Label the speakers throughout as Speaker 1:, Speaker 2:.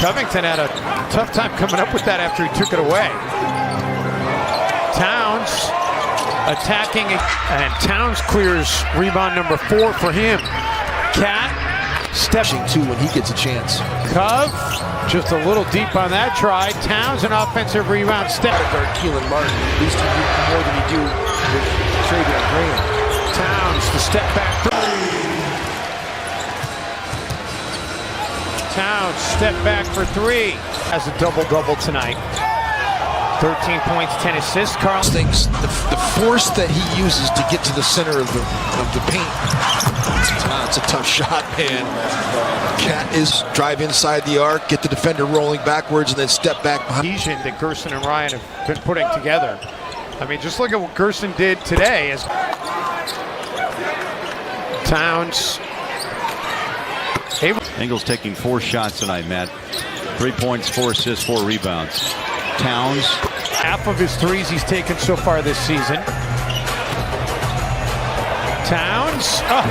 Speaker 1: Covington had a tough time coming up with that after he took it away. Towns attacking, and Towns clears rebound number 4 for him. Cat stepping
Speaker 2: too when he gets a chance.
Speaker 1: Cove just a little deep on that try. Towns an offensive rebound step.
Speaker 2: Keelan Martin, at least he do more than he do with Travion Green.
Speaker 1: Towns the step back. Towns step back for 3. Has a double-double tonight. 13 points, 10 assists. Karl
Speaker 2: thinks the force that he uses to get to the center of the paint. It's a tough shot, man. Cat is drive inside the arc, get the defender rolling backwards, and then step back behind.
Speaker 1: That Gerson and Ryan have been putting together. I mean, just look at what Gerson did today. As Towns.
Speaker 3: Ingles taking 4 shots tonight, Matt. 3 points, 4 assists, 4 rebounds. Towns.
Speaker 1: Half of his threes he's taken so far this season. Towns.
Speaker 2: Oh.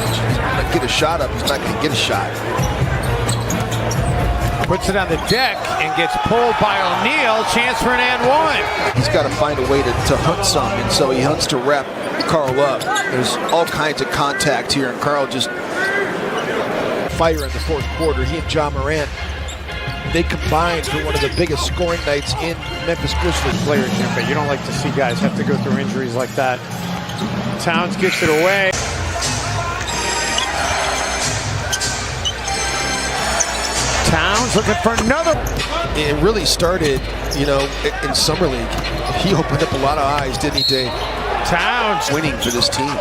Speaker 2: Get a shot up, he's not going to get a shot.
Speaker 1: Puts it on the deck and gets pulled by O'Neal. Chance for an and one.
Speaker 2: He's got to find a way to hunt some, and so he hunts to wrap Karl up. There's all kinds of contact here, and Karl just fire in the fourth quarter. He and Ja Morant, they combined for one of the biggest scoring nights in Memphis Grizzlies.
Speaker 1: Player, but you don't like to see guys have to go through injuries like that. Towns gets it away. Towns looking for another.
Speaker 2: It really started, you know, in Summer League. He opened up a lot of eyes, didn't he, Dave?
Speaker 1: Towns
Speaker 2: winning for this team.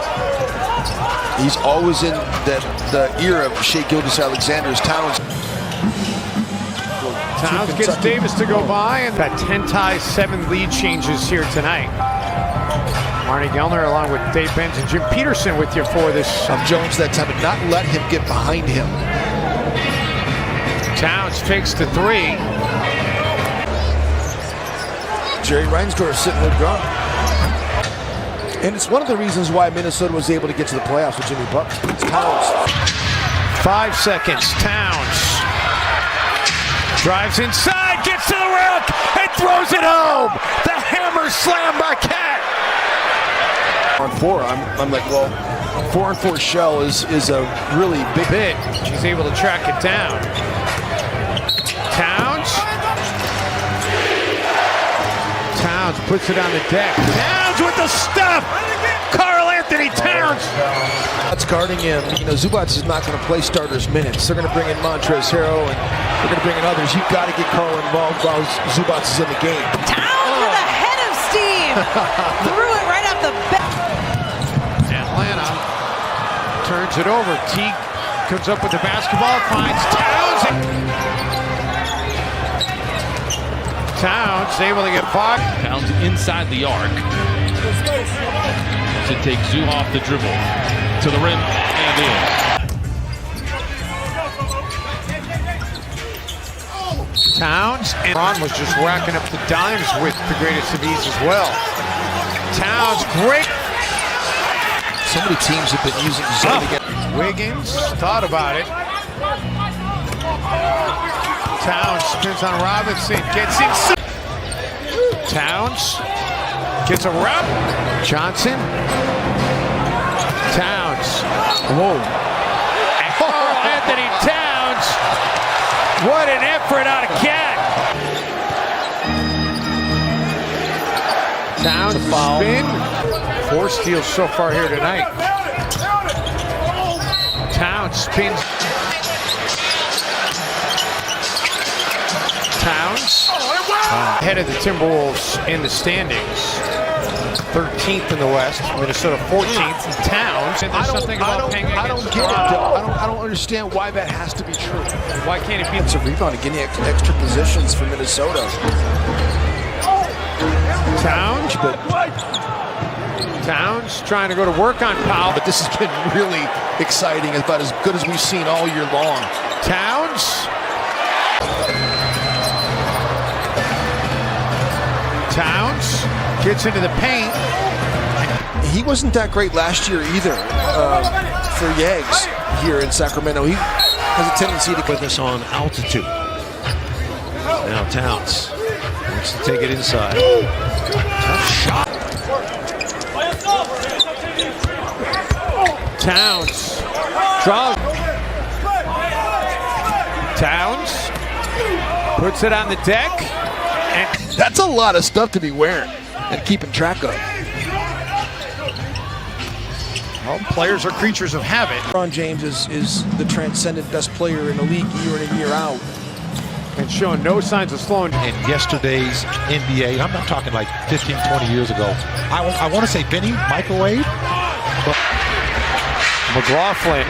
Speaker 2: He's always in the era of Shai Gilgeous-Alexander's. Towns
Speaker 1: gets Davis to go by, and got 10 ties, 7 lead changes here tonight. Marnie Gellner along with Dave Benz and Jim Peterson with you for this.
Speaker 2: Jones that time, and not let him get behind him.
Speaker 1: Towns fakes to 3.
Speaker 2: Jerry Reinsdorf sitting with Grum. And it's one of the reasons why Minnesota was able to get to the playoffs with Jimmy Butler. It's Towns.
Speaker 1: 5 seconds. Towns drives inside, gets to the rack, and throws it home. The hammer slam by Cat.
Speaker 2: On 4, I'm like, well, 4-on-4 shell is a really big
Speaker 1: bit. She's able to track it down. Towns puts it on the deck. Towns with the stuff. Karl-Anthony Towns.
Speaker 2: That's guarding him. You know, Zubac is not going to play starters minutes. They're going to bring in Montrezl Harrell, and they're going to bring in others. You've got to get Karl involved while Zubac is in the game.
Speaker 4: Towns with a head of steam. Threw it right off the back.
Speaker 1: Atlanta turns it over. Teague comes up with the basketball, finds Towns. Towns able to get Fox.
Speaker 5: Towns inside the arc to take Zoo off the dribble to the rim and in.
Speaker 1: Towns and Ron was just racking up the dimes with the greatest of ease as well. Towns, great.
Speaker 2: So many teams have been using zone to get.
Speaker 1: Wiggins thought about it. Towns spins on Robinson, gets inside. Towns gets a route. Johnson. Towns. Whoa. And Karl-Anthony Towns. What an effort out of Cat. Towns spin. 4 steals so far here tonight. Towns spins. Towns ahead of the Timberwolves in the standings. 13th in the West, Minnesota 14th. Towns. And there's something about paying against
Speaker 2: I don't get it. I don't understand why that has to be true.
Speaker 1: Why can't it be?
Speaker 2: It's a rebound and getting extra positions for Minnesota.
Speaker 1: Towns, but Towns trying to go to work on Powell.
Speaker 2: But this has been really exciting, about as good as we've seen all year long.
Speaker 1: Towns. Towns gets into the paint.
Speaker 2: He wasn't that great last year either for Yags here in Sacramento. He has a tendency to put this on altitude. Now Towns wants to take it inside. Tough shot.
Speaker 1: Towns. Draw. Towns puts it on the deck. And
Speaker 2: That's a lot of stuff to be wearing and keeping track of.
Speaker 1: well, players are creatures of habit.
Speaker 2: LeBron James is the transcendent best player in the league year in and year out.
Speaker 1: And showing no signs of slowing.
Speaker 6: In yesterday's NBA, I'm not talking like 15, 20 years ago. I want to say Benny microwave.
Speaker 1: McLaughlin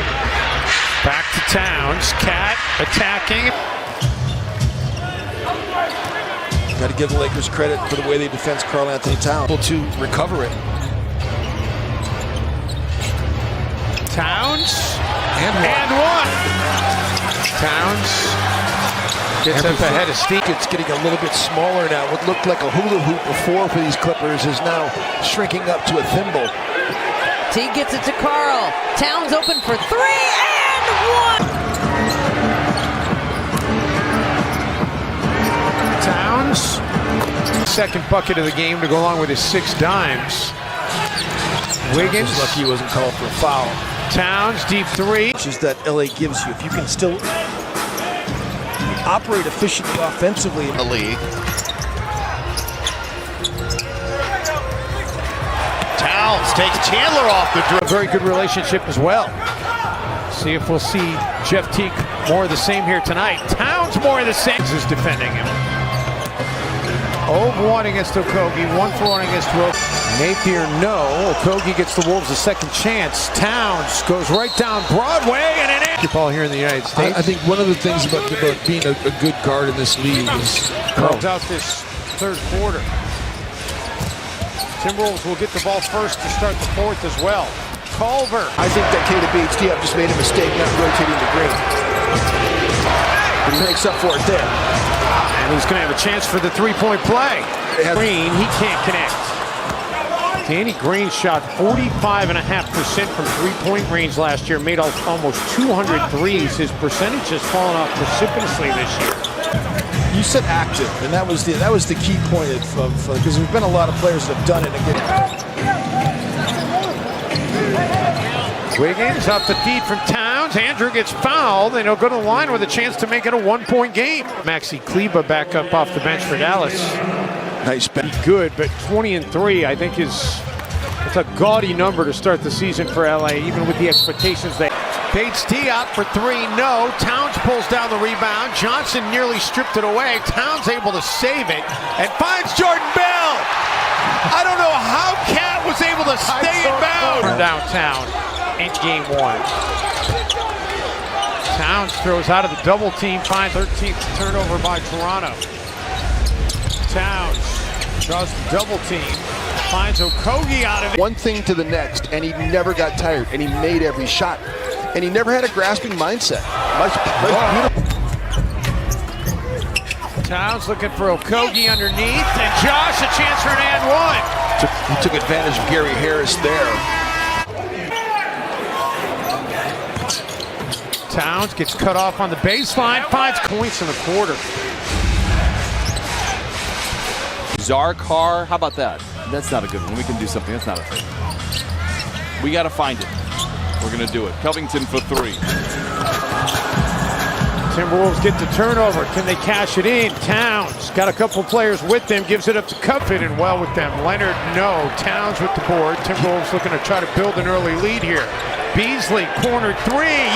Speaker 1: back to Towns. Cat attacking.
Speaker 2: Got to give the Lakers credit for the way they defend Karl-Anthony Towns. Able to recover it.
Speaker 1: Towns and one. Towns gets up ahead of Steve.
Speaker 2: It's getting a little bit smaller now. What looked like a hula hoop before for these Clippers is now shrinking up to a thimble.
Speaker 4: T gets it to Karl. Towns open for three and one.
Speaker 1: Towns, second bucket of the game to go along with his 6 dimes. Wiggins,
Speaker 2: Just lucky he wasn't called for a foul.
Speaker 1: Towns, deep 3.
Speaker 2: Which is that LA gives you. If you can still operate efficiently offensively in the league.
Speaker 3: Towns takes Chandler off the dribble.
Speaker 1: A very good relationship as well. See if we'll see Jeff Teague more of the same here tonight. Towns more of the same. Is defending him. 0-1 against Okogie, 1-for-1 against Rope. Napier, no. Okogie gets the Wolves a second chance. Towns goes right down Broadway and an basketball here in the United States.
Speaker 2: I think one of the things about being a good guard in this league is
Speaker 1: Close out this third quarter. Timberwolves will get the ball first to start the fourth as well. Culver.
Speaker 2: I think that KDB just made a mistake not rotating the green. But he makes up for it there.
Speaker 1: And he's going to have a chance for the three-point play. Green, he can't connect. Danny Green shot 45.5% from three-point range last year, made almost 200 threes. His percentage has fallen off precipitously this year.
Speaker 2: You said active, and that was the key point of because there's been a lot of players that have done it again.
Speaker 1: Wiggins up the feed from Towns. Andrew gets fouled, and he'll go to the line with a chance to make it a one-point game. Maxi Kleba back up off the bench for Dallas.
Speaker 2: Nice bench.
Speaker 1: Good, but 20-3 I think it's a gaudy number to start the season for LA, even with the expectations they. Bates tee out for 3, no. Towns pulls down the rebound. Johnson nearly stripped it away. Towns able to save it and finds Jordan Bell. I don't know how Cat was able to stay in bounds. Downtown in game 1. Towns throws out of the double team, finds 13th turnover by Toronto. Towns draws the double team, finds Okogie out of it.
Speaker 2: One thing to the next, and he never got tired, and he made every shot. And he never had a grasping mindset. Much beautiful.
Speaker 1: Towns looking for Okogie underneath, and Josh a chance for an and one.
Speaker 2: He took advantage of Gary Harris there.
Speaker 1: Towns gets cut off on the baseline, finds points in the quarter.
Speaker 5: Zarkar, how about that? That's not a good one. We can do something. That's not a thing. We got to find it. We're going to do it. Covington for 3.
Speaker 1: Timberwolves get the turnover. Can they cash it in? Towns got a couple players with them, gives it up to Cuffin and well with them. Leonard, no. Towns with the board. Timberwolves looking to try to build an early lead here. Beasley, corner 3. Yeah.